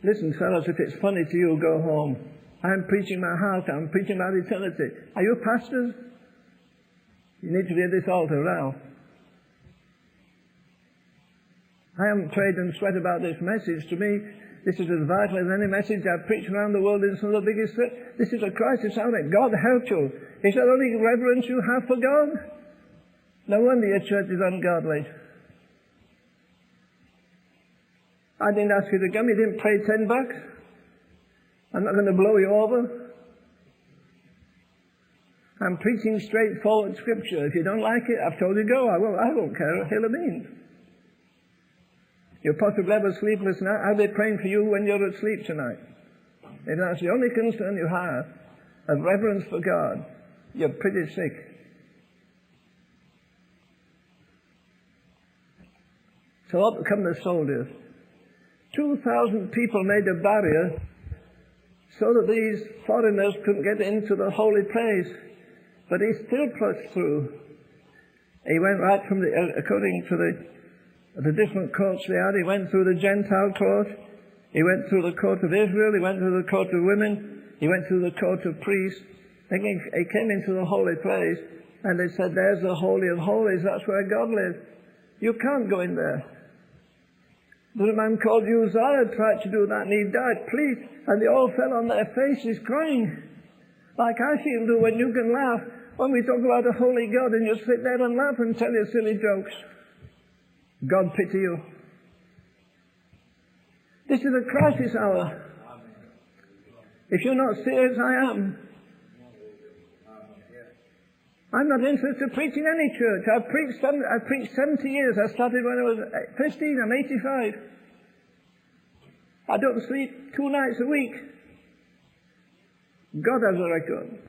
Listen, fellows, if it's funny to you, go home. I'm preaching my heart. I'm preaching about eternity. Are you pastors? You need to be at this altar now. I haven't prayed and sweat about this message. To me, this is as vital as any message I've preached around the world in some of the biggest churches. This is a crisis hour. God help you. Is that only reverence you have for God? No wonder your church is ungodly. I didn't ask you to come. You didn't pay $10. I'm not going to blow you over. I'm preaching straightforward scripture. If you don't like it, I've told you go. I won't care a hill of beans. You're possibly ever sleepless now. Are they praying for you when you're asleep tonight? If that's the only concern you have of reverence for God, you're pretty sick. So up come the soldiers. 2,000 people made a barrier so that these foreigners couldn't get into the holy place. But he still pushed through. He went right from according to the different courts they had. He went through the Gentile court. He went through the court of Israel. He went through the court of women. He went through the court of priests. Then he came into the holy place, and they said, there's the Holy of Holies. That's where God lives. You can't go in there. There's a man called Uzziah tried to do that, and he died. Please. And they all fell on their faces crying, like I see them do when you can laugh. When we talk about a holy God, and you sit there and laugh and tell your silly jokes. God pity you. This is a crisis hour. If you're not serious, I am. I'm not interested in preaching any church. I've preached 70 years. I started when I was 15. I'm 85. I don't sleep 2 nights a week. God has a record.